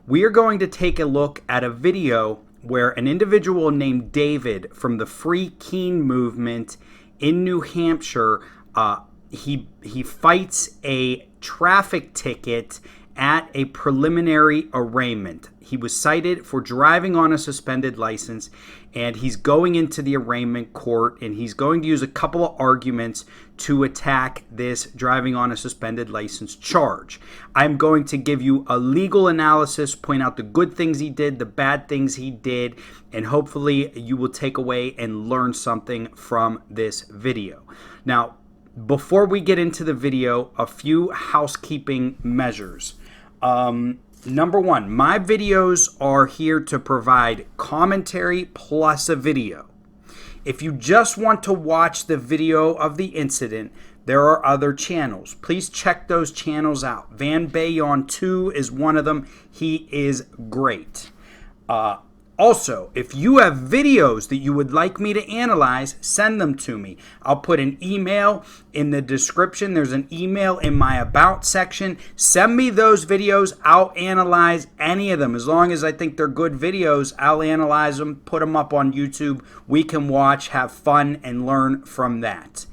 We are going to take a look at a video where an individual named David from the Free Keene movement in New Hampshire, he fights a traffic ticket at a preliminary arraignment. He was cited for driving on a suspended license, and he's going into the arraignment court, and he's going to use a couple of arguments to attack this driving on a suspended license charge. I'm going to give you a legal analysis, point out the good things he did, the bad things he did, and hopefully you will take away and learn something from this video. Now, before we get into the video, a few housekeeping measures. Number one, my videos are here to provide commentary plus a video. If you just want to watch the video of the incident, there are other channels. Please check those channels out. Van Bayon 2 is one of them. He is great. Also, if you have videos that you would like me to analyze, send them to me. I'll put an email in the description. There's an email in my About section. Send me those videos. I'll analyze any of them. As long as I think they're good videos, I'll analyze them, put them up on YouTube. We can watch, have fun, and learn from that.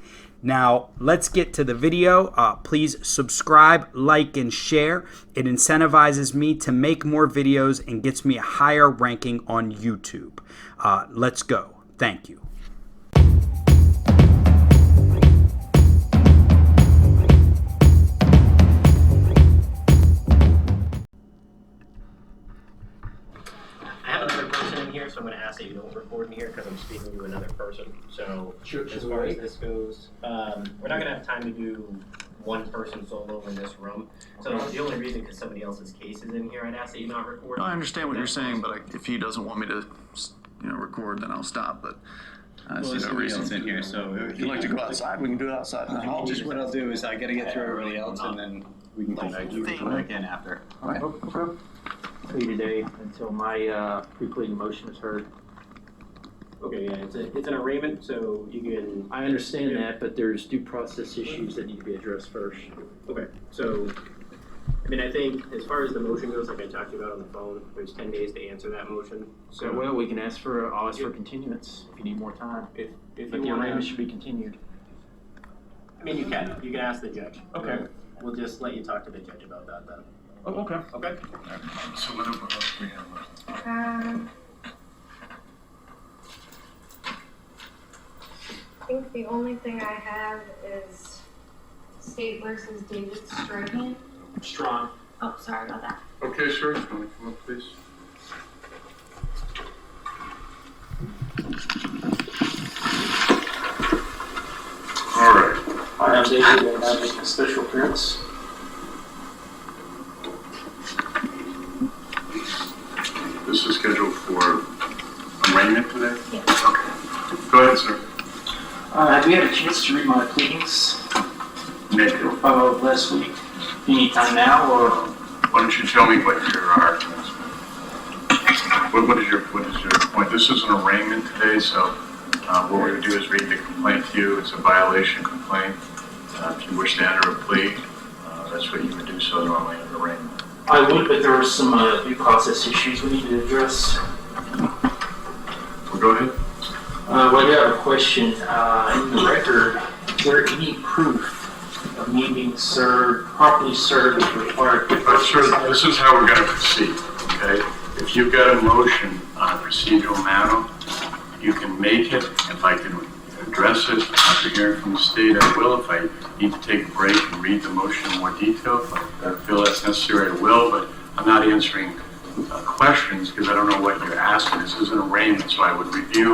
Now, let's get to the video. Please subscribe, like, and share. It incentivizes me to make more videos and gets me a higher ranking on YouTube. Let's go. Thank you. So I'm going to ask that you don't record in here because I'm speaking to another person. So as far as this goes, we're not going to have time to do one person solo in this room. So the only reason, because somebody else's case is in here, I'd ask that you not record. No, I understand what you're saying, but if he doesn't want me to, record, then I'll stop. But I see no reason in here. So if you'd like to go outside, we can do it outside. What I'll do is I got to get through everybody else, and then we can come back in after. All right. Okay. Today until my pre-pleading motion is heard. Okay, yeah, it's an arraignment, so you can... I understand that, but there's due process issues that need to be addressed first. Okay, so, I think as far as the motion goes, like I talked to you about on the phone, there's 10 days to answer that motion. So, well, we can ask for, I'll ask for continuance if you need more time. But the arraignment should be continued. You can ask the judge. Okay. We'll just let you talk to the judge about that then. Oh, okay. Okay. So what else do we have? I think the only thing I have is State versus David Strahan. Strong. Oh, sorry about that. Okay, sure. Can we come up, please? All right. I am David and I make a special appearance. This is scheduled for arraignment today? Yes. Okay. Go ahead, sir. Have you had a chance to read my pleadings Negative. last week? You need time now, or? Why don't you tell me what your arguments are? What is your point? This is an arraignment today, so what we're going to do is read the complaint to you. It's a violation complaint. If you wish to enter a plea, that's what you would do so normally in an arraignment. I would, but there are some due process issues we need to address. Well, go ahead. Well, I do have a question. In the record, is there any proof of me being properly served with required? Sir, this is how we're going to proceed, okay? If you've got a motion on a procedural matter, you can make it. If I can address it after hearing from the state, I will. If I need to take a break and read the motion in more detail, if I feel that's necessary, I will, but I'm not answering questions because I don't know what you're asking. This is an arraignment, so I would review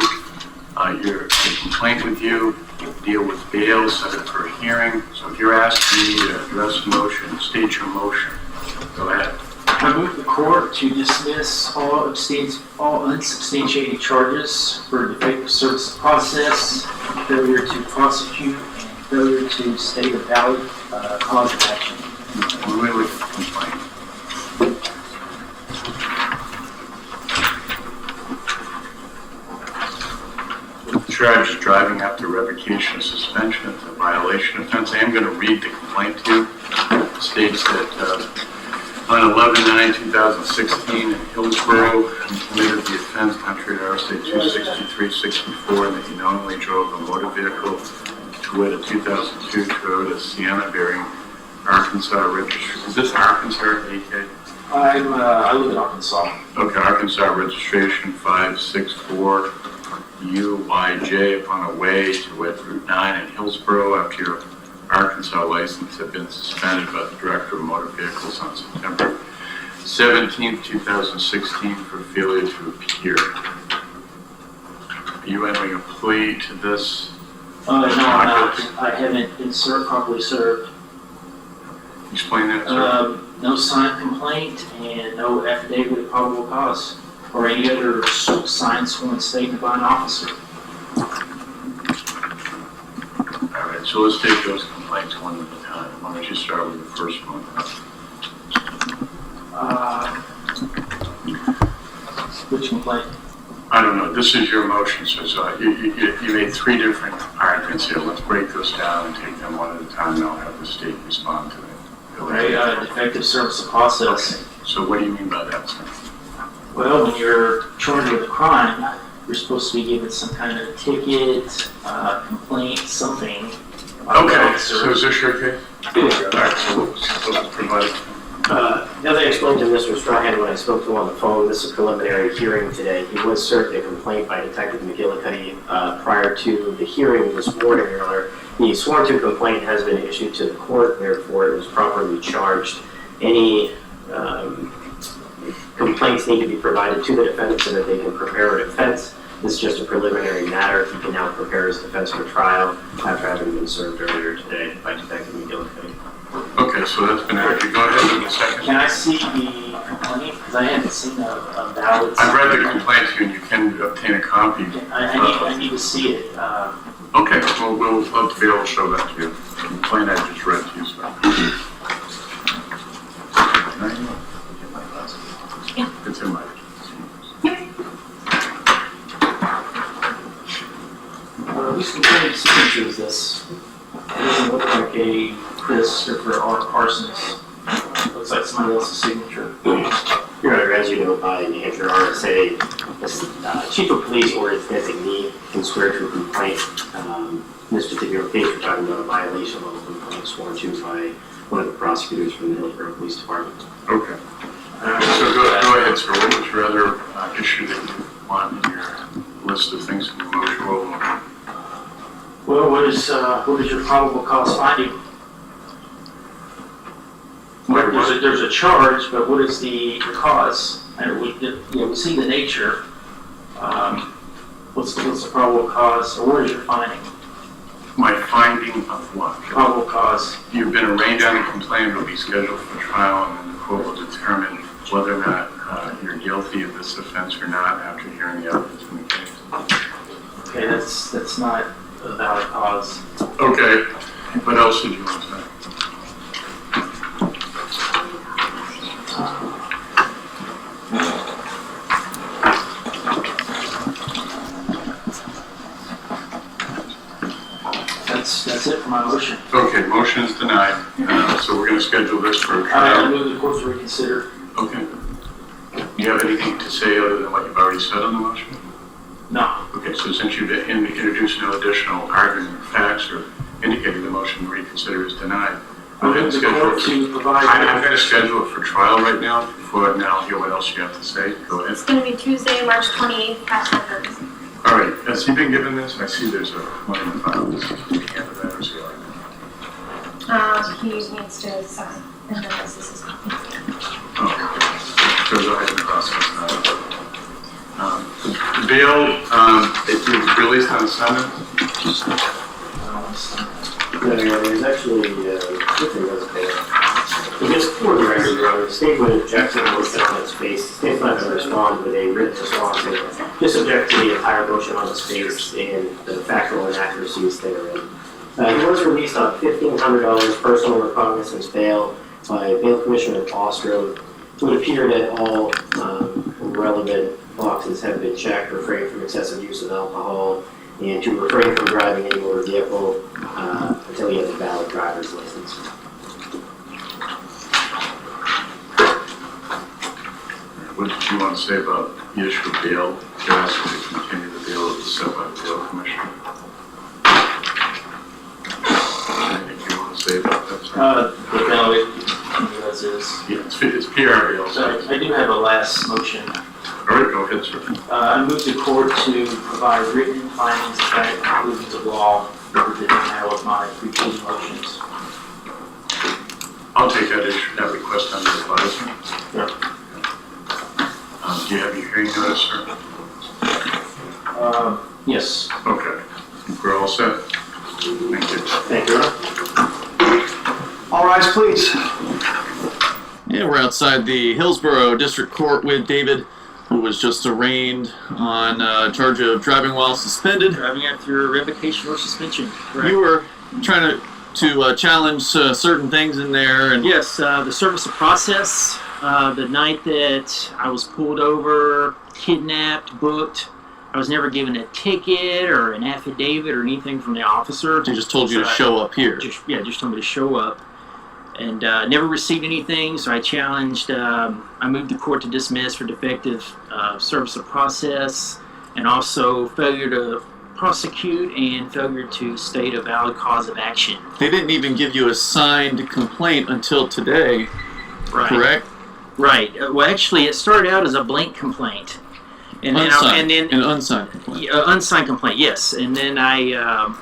your complaint with you, deal with bail, set it for a hearing. So if you're asking me to address the motion, state your motion. Go ahead. I move the court to dismiss all unsubstantiated charges for defective service of process, failure to prosecute, and failure to state a valid cause of action. Wait, complaint. Charge of driving after revocation of suspension. It's a violation offense. I am going to read the complaint to you. It states that On 11/9/2016 in Hillsborough, you committed the offense contrary to RSA 263-64, and that you knowingly drove a motor vehicle to wit a 2002 Toyota Sienna bearing Arkansas registration. Is this Arkansas, AK? I live in Arkansas. Okay, Arkansas registration 564 UYJ upon a way to wit Route 9 in Hillsborough after your Arkansas license had been suspended by the Director of Motor Vehicles on September 17, 2016 for failure to appear. Are you entering a plea to this? No, I'm not. I haven't been properly served. Explain that, sir. No signed complaint and no affidavit of probable cause or any other signed sworn statement by an officer. All right, so let's take those complaints one at a time. Why don't you start with the first one? Which complaint? I don't know. This is your motion, so you made three different arguments here. Let's break those down and take them one at a time, and I'll have the state respond to them. Okay, defective service of process. Okay. So what do you mean by that, sir? Well, when you're charged with a crime, you're supposed to be given some kind of ticket, complaint, something. Okay, so is this your case? Yeah. All right, so let's provide it. As I explained to Mr. Strahan when I spoke to him on the phone, this is a preliminary hearing today. He was served a complaint by Detective McGillicuddy prior to the hearing this morning, Your Honor. The sworn to complaint has been issued to the court, therefore it was properly charged. Any complaints need to be provided to the defendant so that they can prepare a defense. This is just a preliminary matter. He can now prepare his defense for trial after having been served earlier today by Detective McGillicuddy. Okay, so that's been argued. Go ahead with the second. Can I see the complaint? Because I haven't seen a valid. I've read the complaint to you, and you can obtain a copy. I need to see it. Okay, well, we'll love to be able to show that to you. The complaint I just read to you, sir. It's in my. Whose complaint signature is this? It doesn't look like a Christopher Parsons. Looks like somebody else's signature. Your Honor, as you know by New Hampshire RSA, Chief of Police or his designee can swear to a complaint. In this particular case, we're talking about a violation of a complaint sworn to by one of the prosecutors from the Hillsborough Police Department. Okay. So go ahead, sir. What was your other issue that you want in your list of things in the motion? Well, what is your probable cause finding? There's a charge, but what is the cause? And we see the nature. What's the probable cause, or what is your finding? My finding of what? Probable cause. You've been arraigned on a complaint. It will be scheduled for trial, and then the court will determine whether or not you're guilty of this offense or not after hearing the evidence in the case. Okay, that's not a valid cause. Okay. What else did you want to say? That's it for my motion. Okay, motion is denied. So we're going to schedule this for a I trial. move the court to reconsider. Okay. Do you have anything to say other than what you've already said on the motion? No. Okay, so since you've introduced no additional argument or facts or indicating the motion to reconsider is denied, I move the court to provide. I'm going to schedule it for trial right now. Before now, I'll hear what else you have to say. Go ahead. It's going to be Tuesday, March 28th, past 10:30. All right. Has he been given this? I see there's one in the file. This is the hand of that or is he already? He needs to sign, and then this is his copy. Oh, so go ahead and process that. The bail, it was released on Sunday. There's actually different notes there. Just for the record, Your Honor, the state would object to the motion on its face. The state's not going to respond with a written response. Just object to the entire motion on its face and the factual inaccuracies therein. He was released on $1,500 personal recognizance bail by Bail Commissioner Ostrom. It would appear that all relevant boxes have been checked, refrain from excessive use of alcohol, and to refrain from driving any motor vehicle until he has a valid driver's license. what did you want to say about the issue of bail? You're asking to continue the bail as set by the bail commissioner. Anything you want to say about that, sir? The bail, it as is. Yeah, it's PR bail. So I do have a last motion. All right, go ahead, sir. I move the court to provide written findings of fact and conclusions of law for the denial of my preceding motions. I'll take that request under advisement. Yeah. Do you have your hearing notice, sir? Yes. Okay, we're all set. Thank you. Thank you. All rise, please. Yeah, we're outside the Hillsborough District Court with David, who was just arraigned on charge of driving while suspended. Driving after revocation or suspension. Correct. You were trying to challenge certain things in there, and Yes, the service of process. The night that I was pulled over, kidnapped, booked, I was never given a ticket or an affidavit or anything from the officer. they just told you to show up here. Just told me to show up, and never received anything. So I challenged. I moved the court to dismiss for defective service of process, and also failure to prosecute and failure to state a valid cause of action. They didn't even give you a signed complaint until today, correct? Right. Well, actually, it started out as a blank complaint, and then An unsigned complaint. unsigned complaint. Yes, and then I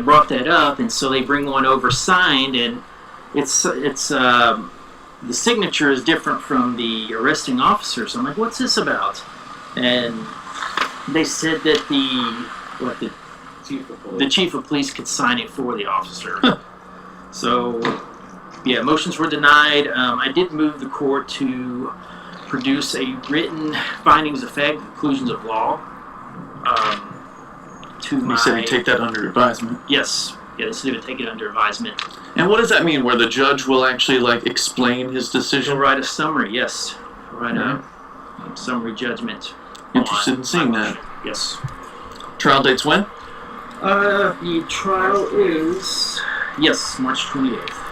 brought that up, and so they bring one over signed, and it's the signature is different from the arresting officer. So I'm like, what's this about? And they said that the chief of police could sign it for the officer. So. Yeah, motions were denied. I did move the court to produce a written findings of fact, conclusions of law. You said you take that under advisement. Yes, they said they would take it under advisement. And what does that mean? Where the judge will actually explain his She'll decision? write a summary. Yes, write a summary judgment. Interested in seeing on that. motion. Yes. Trial dates when? The trial is March 28th.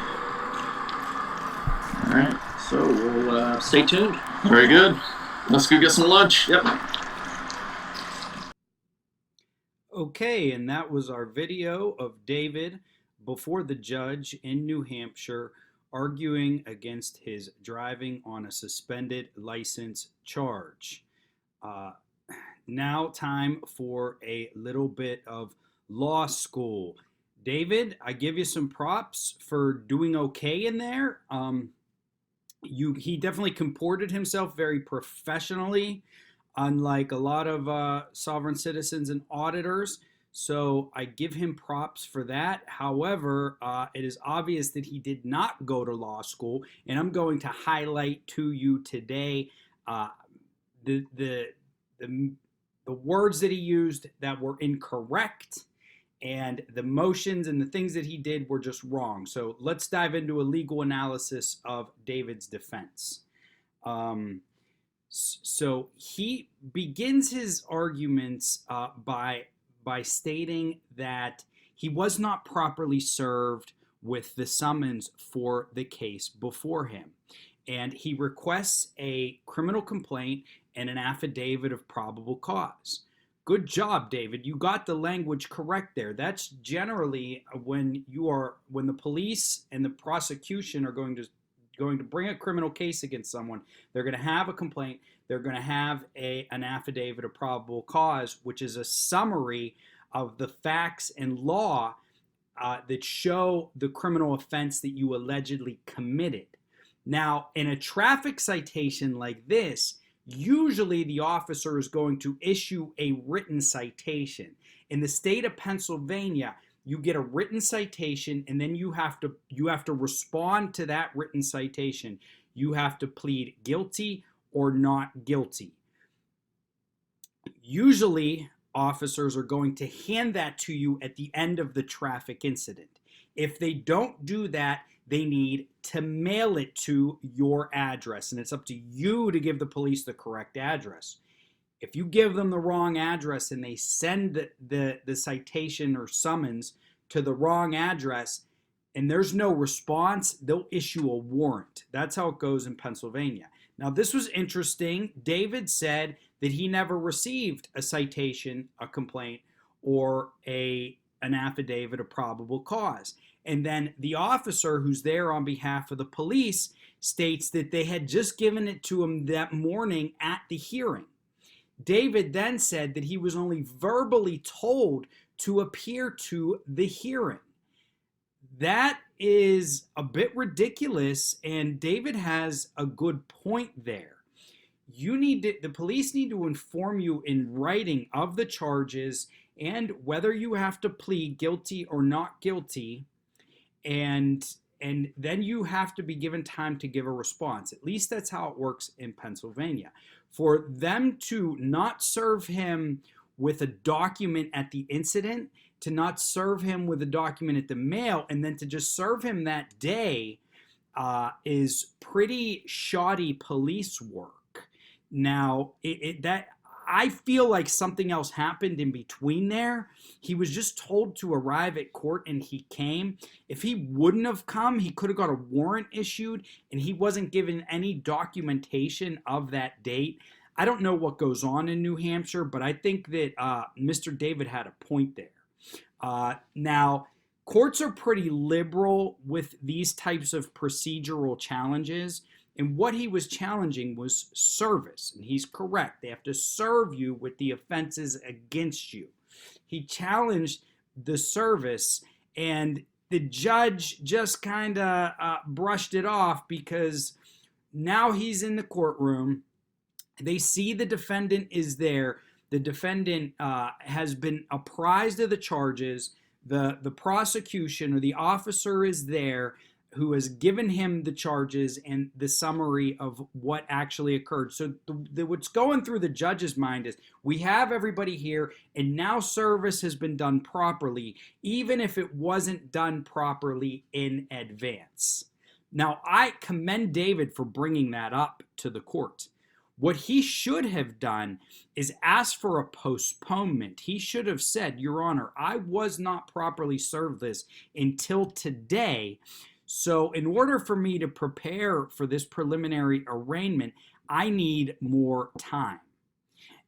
All right. So we'll stay tuned. Very good. Let's go get some lunch. Yep. Okay, and that was our video of David before the judge in New Hampshire arguing against his driving on a suspended license charge. Now time for a little bit of law school. David, I give you some props for doing okay in there. He definitely comported himself very professionally, unlike a lot of sovereign citizens and auditors. So I give him props for that. However, it is obvious that he did not go to law school, and I'm going to highlight to you today the words that he used that were incorrect, and the motions and the things that he did were just wrong. So let's dive into a legal analysis of David's defense. So he begins his arguments by stating that he was not properly served with the summons for the case before him. And he requests a criminal complaint and an affidavit of probable cause. Good job, David. You got the language correct there. That's generally when the police and the prosecution are going to bring a criminal case against someone. They're going to have a complaint. They're going to have an affidavit of probable cause, which is a summary of the facts and law that show the criminal offense that you allegedly committed. Now, in a traffic citation like this, usually the officer is going to issue a written citation. In the state of Pennsylvania, you get a written citation, and then you have to respond to that written citation. You have to plead guilty or not guilty. Usually, officers are going to hand that to you at the end of the traffic incident. If they don't do that, they need to mail it to your address, and it's up to you to give the police the correct address. If you give them the wrong address and they send the citation or summons to the wrong address and there's no response, they'll issue a warrant. That's how it goes in Pennsylvania. Now, this was interesting. David said that he never received a citation, a complaint, or an affidavit of probable cause. And then the officer who's there on behalf of the police states that they had just given it to him that morning at the hearing. David then said that he was only verbally told to appear to the hearing. That is a bit ridiculous, and David has a good point there. The police need to inform you in writing of the charges and whether you have to plead guilty or not guilty, and then you have to be given time to give a response. At least that's how it works in Pennsylvania. For them to not serve him with a document at the incident, to not serve him with a document at the mail, and then to just serve him that day is pretty shoddy police work. Now, I feel like something else happened in between there. He was just told to arrive at court and he came. If he wouldn't have come, he could have got a warrant issued and he wasn't given any documentation of that date. I don't know what goes on in New Hampshire, but I think that Mr. David had a point there. Now, courts are pretty liberal with these types of procedural challenges. And what he was challenging was service. And he's correct. They have to serve you with the offenses against you. He challenged the service, and the judge just kind of brushed it off because now he's in the courtroom. They see the defendant is there. The defendant has been apprised of the charges. The prosecution or the officer is there who has given him the charges and the summary of what actually occurred. So what's going through the judge's mind is, we have everybody here, and now service has been done properly, even if it wasn't done properly in advance. Now, I commend David for bringing that up to the court. What he should have done is ask for a postponement. He should have said, Your Honor, I was not properly served this until today. So in order for me to prepare for this preliminary arraignment, I need more time.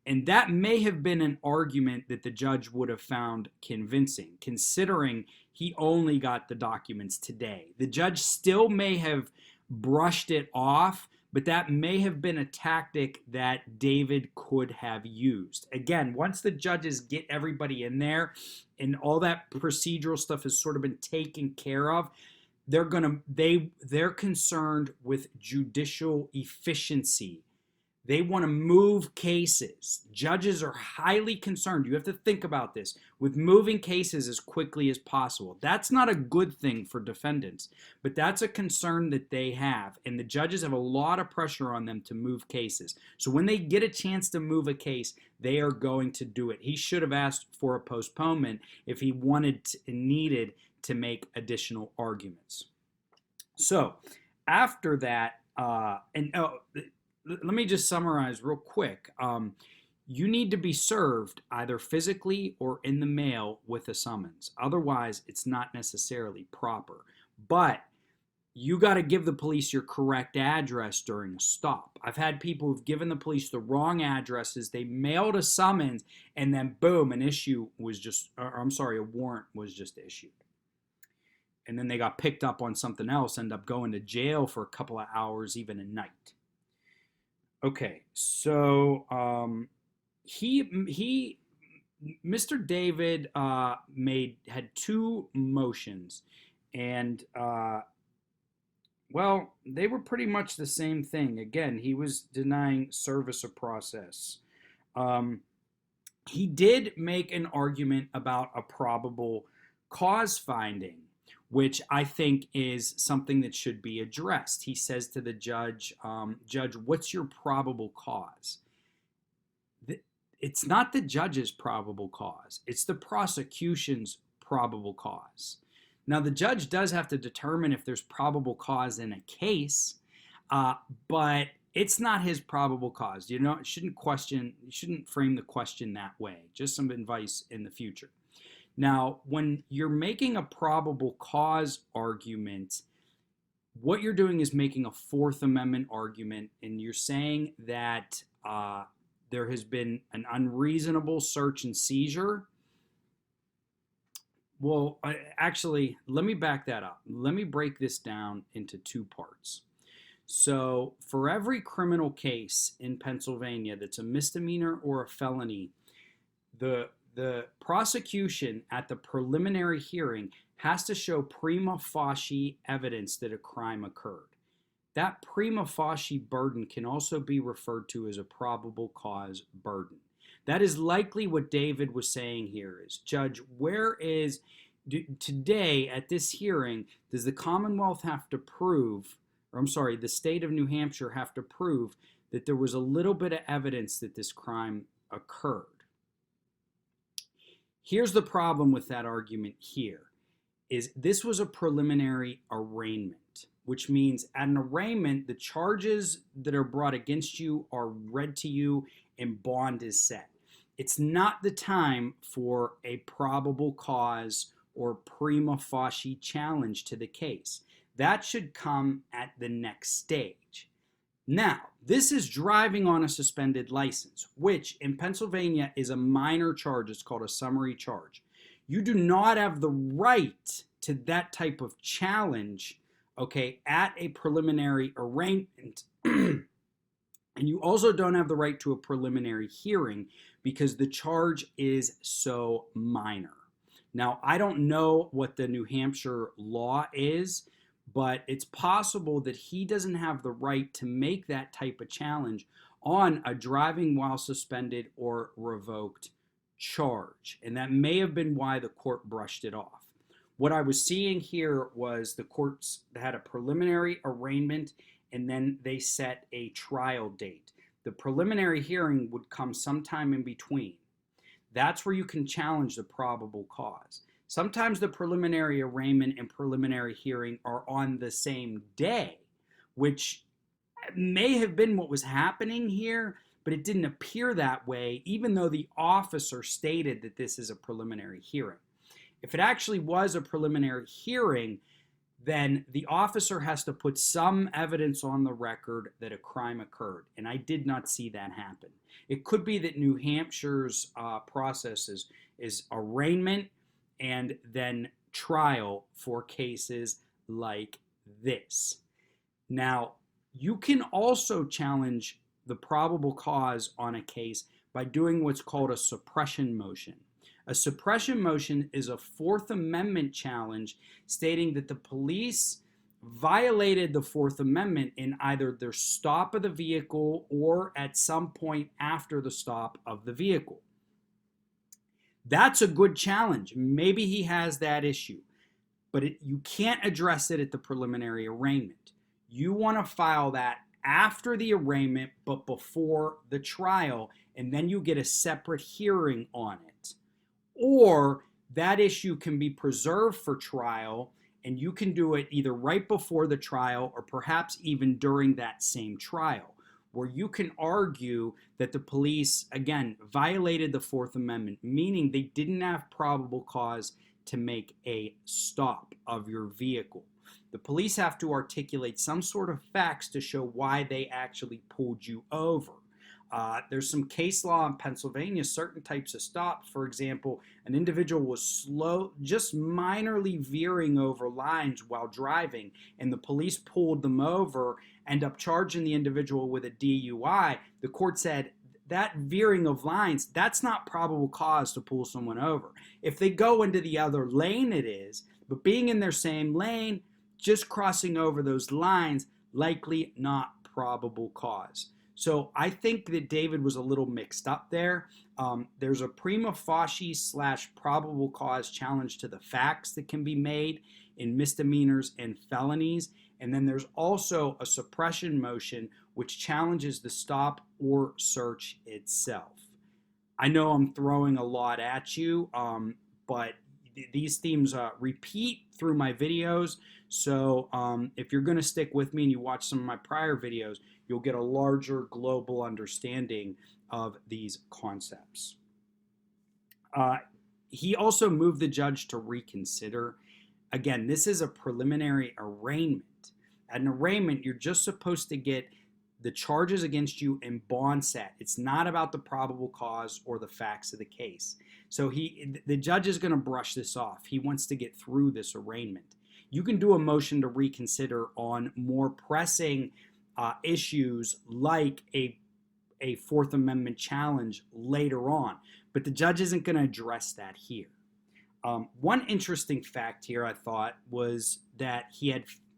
And that may have been an argument that the judge would have found convincing, considering he only got the documents today. The judge still may have brushed it off, but that may have been a tactic that David could have used. Again, once the judges get everybody in there and all that procedural stuff has sort of been taken care of, they're concerned with judicial efficiency. They want to move cases. Judges are highly concerned. You have to think about this, with moving cases as quickly as possible. That's not a good thing for defendants, but that's a concern that they have. And the judges have a lot of pressure on them to move cases. So when they get a chance to move a case, they are going to do it. He should have asked for a postponement if he wanted and needed to make additional arguments. So after that, let me just summarize real quick. You need to be served either physically or in the mail with a summons. Otherwise, it's not necessarily proper. But you got to give the police your correct address during a stop. I've had people who've given the police the wrong addresses. They mailed a summons, and then boom, a warrant was just issued. And then they got picked up on something else, end up going to jail for a couple of hours, even at night. Okay, so Mr. David had two motions, and they were pretty much the same thing. Again, he was denying service of process. He did make an argument about a probable cause finding, which I think is something that should be addressed. He says to the judge, Judge, what's your probable cause? It's not the judge's probable cause. It's the prosecution's probable cause. Now, the judge does have to determine if there's probable cause in a case, but it's not his probable cause. You shouldn't frame the question that way. Just some advice in the future. Now, when you're making a probable cause argument, what you're doing is making a Fourth Amendment argument, and you're saying that there has been an unreasonable search and seizure. Well, actually, let me back that up. Let me break this down into two parts. So, for every criminal case in Pennsylvania that's a misdemeanor or a felony, the prosecution at the preliminary hearing has to show prima facie evidence that a crime occurred. That prima facie burden can also be referred to as a probable cause burden. That is likely what David was saying here is, Judge, today at this hearing, does the Commonwealth have to prove, or I'm sorry, the state of New Hampshire have to prove that there was a little bit of evidence that this crime occurred? Here's the problem with that argument here, is this was a preliminary arraignment, which means at an arraignment, the charges that are brought against you are read to you and bond is set. It's not the time for a probable cause or prima facie challenge to the case. That should come at the next stage. Now, this is driving on a suspended license, which in Pennsylvania is a minor charge. It's called a summary charge. You do not have the right to that type of challenge, okay, at a preliminary arraignment. And you also don't have the right to a preliminary hearing because the charge is so minor. Now, I don't know what the New Hampshire law is, but it's possible that he doesn't have the right to make that type of challenge on a driving while suspended or revoked charge. And that may have been why the court brushed it off. What I was seeing here was the courts had a preliminary arraignment and then they set a trial date. The preliminary hearing would come sometime in between. That's where you can challenge the probable cause. Sometimes the preliminary arraignment and preliminary hearing are on the same day, which may have been what was happening here, but it didn't appear that way, even though the officer stated that this is a preliminary hearing. If it actually was a preliminary hearing, then the officer has to put some evidence on the record that a crime occurred, and I did not see that happen. It could be that New Hampshire's process is arraignment and then trial for cases like this. Now, you can also challenge the probable cause on a case by doing what's called a suppression motion. A suppression motion is a Fourth Amendment challenge stating that the police violated the Fourth Amendment in either their stop of the vehicle or at some point after the stop of the vehicle. That's a good challenge. Maybe he has that issue, but you can't address it at the preliminary arraignment. You want to file that after the arraignment but before the trial, and then you get a separate hearing on it. Or that issue can be preserved for trial, and you can do it either right before the trial or perhaps even during that same trial, where you can argue that the police, again, violated the Fourth Amendment, meaning they didn't have probable cause to make a stop of your vehicle. The police have to articulate some sort of facts to show why they actually pulled you over. There's some case law in Pennsylvania, certain types of stops. For example, an individual was slow, just minorly veering over lines while driving, and the police pulled them over, end up charging the individual with a DUI. The court said that veering of lines, that's not probable cause to pull someone over. If they go into the other lane, it is, but being in their same lane, just crossing over those lines, likely not probable cause. So I think that David was a little mixed up there. There's a prima facie / probable cause challenge to the facts that can be made in misdemeanors and felonies. And then there's also a suppression motion which challenges the stop or search itself. I know I'm throwing a lot at you, but these themes repeat through my videos. So if you're going to stick with me and you watch some of my prior videos, you'll get a larger global understanding of these concepts. He also moved the judge to reconsider. Again, this is a preliminary arraignment. At an arraignment, you're just supposed to get the charges against you in bond set. It's not about the probable cause or the facts of the case. So the judge is going to brush this off. He wants to get through this arraignment. You can do a motion to reconsider on more pressing issues like a Fourth Amendment challenge later on, but the judge isn't going to address that here. One interesting fact here, I thought, was that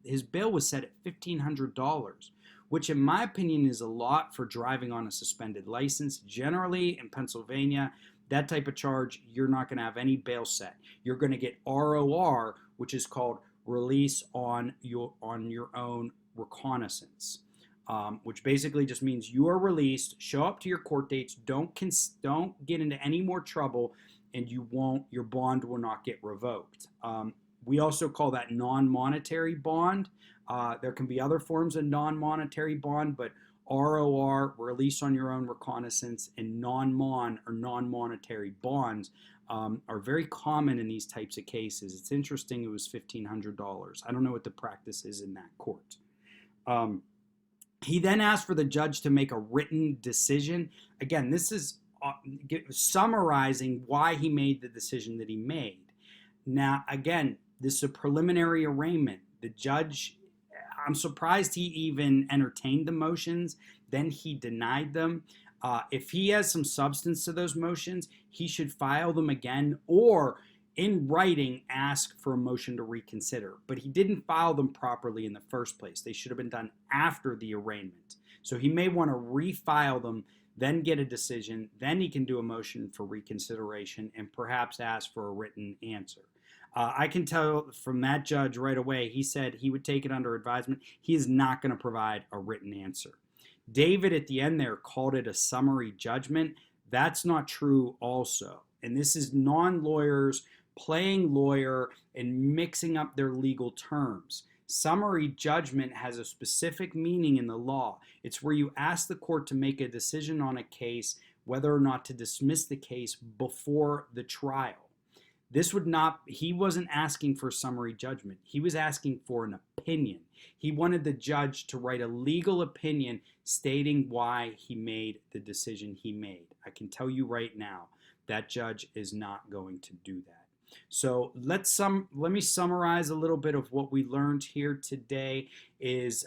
his bail was set at $1,500, which in my opinion is a lot for driving on a suspended license. Generally in Pennsylvania, that type of charge, you're not going to have any bail set. You're going to get ROR, which is called release on your own reconnaissance, which basically just means you are released, show up to your court dates, don't get into any more trouble, and your bond will not get revoked. We also call that non-monetary bond. There can be other forms of non-monetary bond, but ROR, release on your own reconnaissance, and non-mon or non-monetary bonds are very common in these types of cases. It's interesting it was $1,500. I don't know what the practice is in that court. He then asked for the judge to make a written decision. Again, this is summarizing why he made the decision that he made. Now, again, this is a preliminary arraignment. The judge, I'm surprised he even entertained the motions. Then he denied them. If he has some substance to those motions, he should file them again or in writing ask for a motion to reconsider. But he didn't file them properly in the first place. They should have been done after the arraignment. So he may want to refile them, then get a decision, then he can do a motion for reconsideration and perhaps ask for a written answer. I can tell from that judge right away, he said he would take it under advisement. He is not going to provide a written answer. David at the end there called it a summary judgment. That's not true also. And this is non-lawyers playing lawyer and mixing up their legal terms. Summary judgment has a specific meaning in the law. It's where you ask the court to make a decision on a case, whether or not to dismiss the case before the trial. He wasn't asking for summary judgment. He was asking for an opinion. He wanted the judge to write a legal opinion stating why he made the decision he made. I can tell you right now, that judge is not going to do that. So let me summarize a little bit of what we learned here today. Is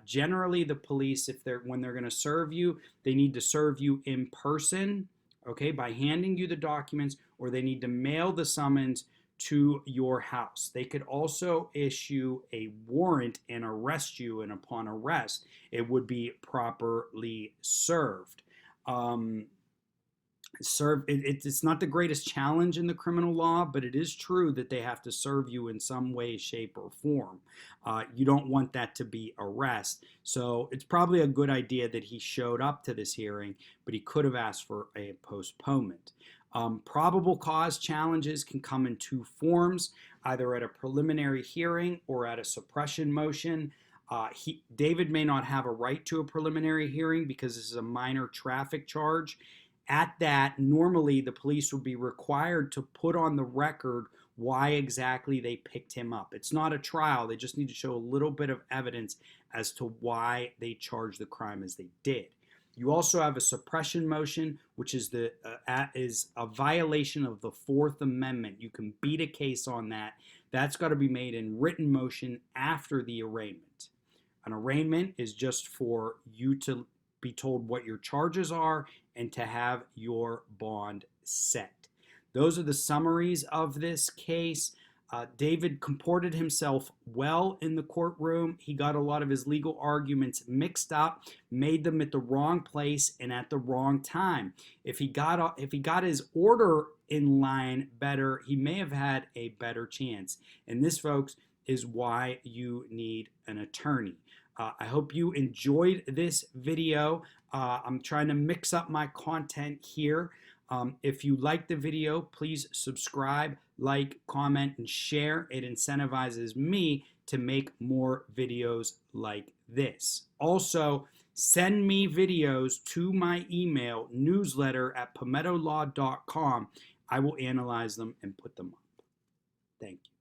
generally the police, when they're going to serve you, they need to serve you in person, okay, by handing you the documents, or they need to mail the summons to your house. They could also issue a warrant and arrest you, and upon arrest, it would be properly served. It's not the greatest challenge in the criminal law, but it is true that they have to serve you in some way, shape, or form. You don't want that to be arrest. So it's probably a good idea that he showed up to this hearing, but he could have asked for a postponement. Probable cause challenges can come in two forms, either at a preliminary hearing or at a suppression motion. David may not have a right to a preliminary hearing because this is a minor traffic charge. At that, normally the police would be required to put on the record why exactly they picked him up. It's not a trial. They just need to show a little bit of evidence as to why they charged the crime as they did. You also have a suppression motion, which is a violation of the Fourth Amendment. You can beat a case on that. That's got to be made in written motion after the arraignment. An arraignment is just for you to be told what your charges are and to have your bond set. Those are the summaries of this case. David comported himself well in the courtroom. He got a lot of his legal arguments mixed up, made them at the wrong place and at the wrong time. If he got his order in line better, he may have had a better chance. And this, folks, is why you need an attorney. I hope you enjoyed this video. I'm trying to mix up my content here. If you like the video, please subscribe, like, comment, and share. It incentivizes me to make more videos like this. Also, send me videos to my email newsletter at pomettolaw.com. I will analyze them and put them up. Thank you.